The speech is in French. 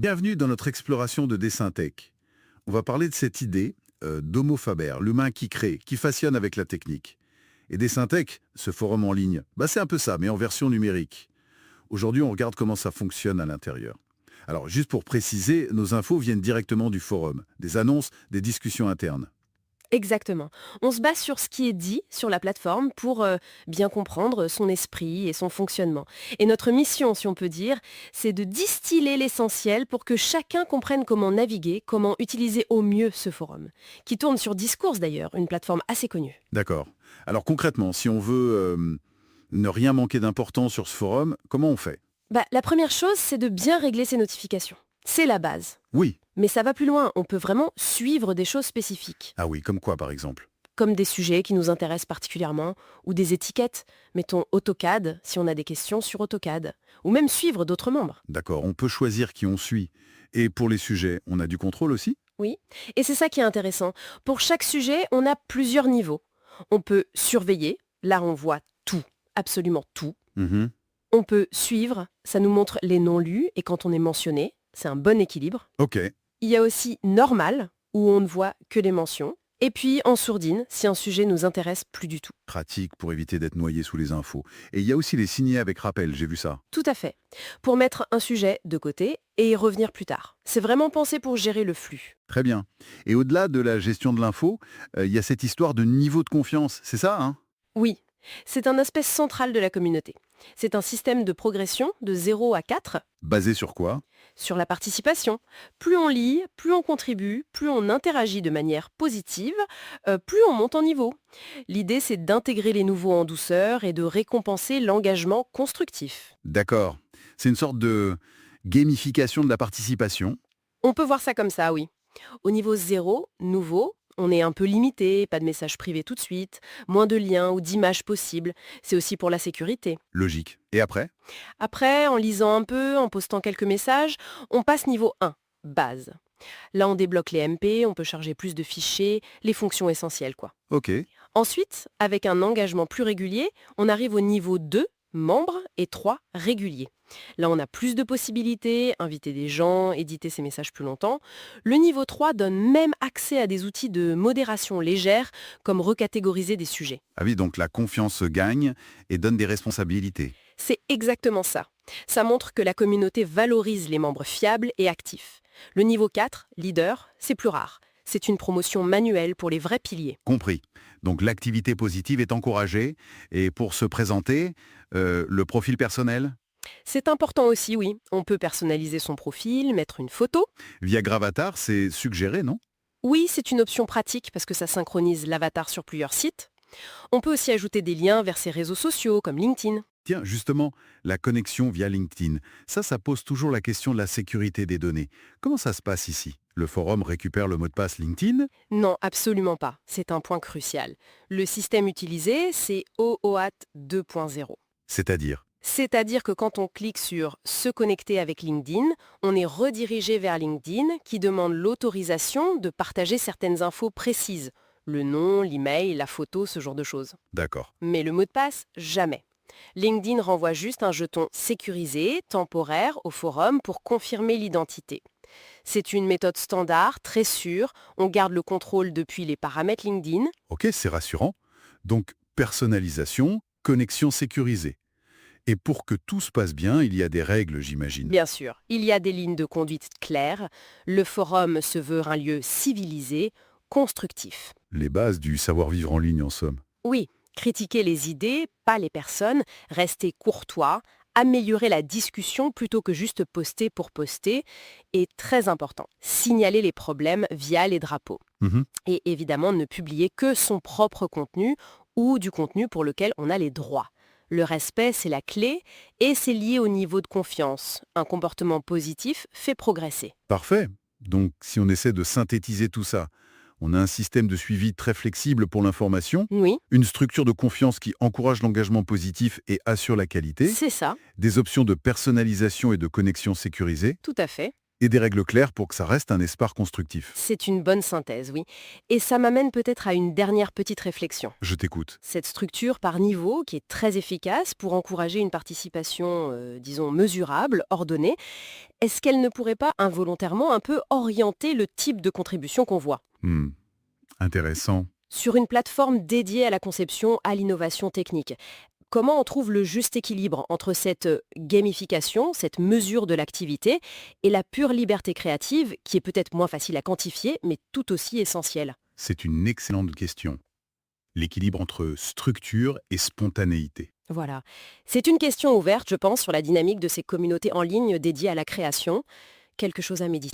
Bienvenue dans notre exploration de Dessin Tech. On va parler de cette idée d'Homo Faber, l'humain qui crée, qui façonne avec la technique. Et Dessin Tech, ce forum en ligne, c'est un peu ça, mais en version numérique. Aujourd'hui, on regarde comment ça fonctionne à l'intérieur. Alors, juste pour préciser, nos infos viennent directement du forum, des annonces, des discussions internes. Exactement. On se base sur ce qui est dit sur la plateforme pour bien comprendre son esprit et son fonctionnement. Et notre mission, si on peut dire, c'est de distiller l'essentiel pour que chacun comprenne comment naviguer, comment utiliser au mieux ce forum, qui tourne sur Discourse d'ailleurs, une plateforme assez connue. D'accord. Alors concrètement, si on veut ne rien manquer d'important sur ce forum, comment on fait? La première chose, c'est de bien régler ses notifications. C'est la base. Oui. Mais ça va plus loin, on peut vraiment suivre des choses spécifiques, Ah oui, comme quoi par exemple? comme des sujets qui nous intéressent particulièrement, ou des étiquettes, mettons AutoCAD si on a des questions sur AutoCAD, ou même suivre d'autres membres. D'accord, on peut choisir qui on suit. Et pour les sujets, on a du contrôle aussi? Oui, et c'est ça qui est intéressant. Pour chaque sujet, on a plusieurs niveaux. On peut surveiller, là on voit tout, absolument tout. Mhm. On peut suivre, ça nous montre les noms lus et quand on est mentionné, c'est un bon équilibre. Ok. Il y a aussi normal, où on ne voit que les mentions. Et puis en sourdine, si un sujet nous intéresse plus du tout. Pratique pour éviter d'être noyé sous les infos. Et il y a aussi les signés avec rappel, j'ai vu ça. Tout à fait. Pour mettre un sujet de côté et y revenir plus tard. C'est vraiment pensé pour gérer le flux. Très bien. Et au-delà de la gestion de l'info, il y a cette histoire de niveau de confiance, c'est ça, hein? Oui, c'est un aspect central de la communauté. C'est un système de progression de 0 à 4 Basé sur quoi? sur la participation. Plus on lit, plus on contribue, plus on interagit de manière positive, plus on monte en niveau. L'idée, c'est d'intégrer les nouveaux en douceur et de récompenser l'engagement constructif. D'accord. C'est une sorte de gamification de la participation. On peut voir ça comme ça, oui. Au niveau 0, nouveau, on est un peu limité, pas de messages privés tout de suite, moins de liens ou d'images possibles. C'est aussi pour la sécurité. Logique. Et après? Après, en lisant un peu, en postant quelques messages, on passe niveau 1, base. Là, on débloque les MP, on peut charger plus de fichiers, les fonctions essentielles, quoi. Ok. Ensuite, avec un engagement plus régulier, on arrive au niveau 2, membre, et 3, régulier. Là, on a plus de possibilités, inviter des gens, éditer ses messages plus longtemps. Le niveau 3 donne même accès à des outils de modération légère, comme recatégoriser des sujets. Ah oui, donc la confiance se gagne et donne des responsabilités. C'est exactement ça. Ça montre que la communauté valorise les membres fiables et actifs. Le niveau 4, leader, c'est plus rare. C'est une promotion manuelle pour les vrais piliers. Compris. Donc l'activité positive est encouragée. Et pour se présenter, le profil personnel? C'est important aussi, oui. On peut personnaliser son profil, mettre une photo. Via Gravatar, c'est suggéré, non? Oui, c'est une option pratique parce que ça synchronise l'avatar sur plusieurs sites. On peut aussi ajouter des liens vers ses réseaux sociaux comme LinkedIn. Tiens, justement, la connexion via LinkedIn, ça pose toujours la question de la sécurité des données. Comment ça se passe ici? Le forum récupère le mot de passe LinkedIn? Non, absolument pas. C'est un point crucial. Le système utilisé, c'est OAuth 2.0. C'est-à-dire? C'est-à-dire que quand on clique sur «Se connecter avec LinkedIn», on est redirigé vers LinkedIn qui demande l'autorisation de partager certaines infos précises. Le nom, l'email, la photo, ce genre de choses. D'accord. Mais le mot de passe, jamais. LinkedIn renvoie juste un jeton sécurisé, temporaire, au forum pour confirmer l'identité. C'est une méthode standard, très sûre. On garde le contrôle depuis les paramètres LinkedIn. Ok, c'est rassurant. Donc, personnalisation, connexion sécurisée. Et pour que tout se passe bien, il y a des règles, j'imagine. Bien sûr, il y a des lignes de conduite claires. Le forum se veut un lieu civilisé, constructif. Les bases du savoir-vivre en ligne, en somme. Oui, critiquer les idées, pas les personnes, rester courtois, améliorer la discussion plutôt que juste poster pour poster, est très important. Signaler les problèmes via les drapeaux. Mhm. Et évidemment, ne publier que son propre contenu ou du contenu pour lequel on a les droits. Le respect, c'est la clé et c'est lié au niveau de confiance. Un comportement positif fait progresser. Parfait. Donc, si on essaie de synthétiser tout ça, on a un système de suivi très flexible pour l'information, Oui, une structure de confiance qui encourage l'engagement positif et assure la qualité, c'est ça, des options de personnalisation et de connexion sécurisée, tout à fait. Et des règles claires pour que ça reste un espace constructif. C'est une bonne synthèse, oui. Et ça m'amène peut-être à une dernière petite réflexion. Je t'écoute. Cette structure par niveau, qui est très efficace pour encourager une participation, disons, mesurable, ordonnée, est-ce qu'elle ne pourrait pas involontairement un peu orienter le type de contribution qu'on voit? Hmm, intéressant. Sur une plateforme dédiée à la conception, à l'innovation technique, comment on trouve le juste équilibre entre cette gamification, cette mesure de l'activité, et la pure liberté créative, qui est peut-être moins facile à quantifier, mais tout aussi essentielle? C'est une excellente question. L'équilibre entre structure et spontanéité. Voilà. C'est une question ouverte, je pense, sur la dynamique de ces communautés en ligne dédiées à la création. Quelque chose à méditer.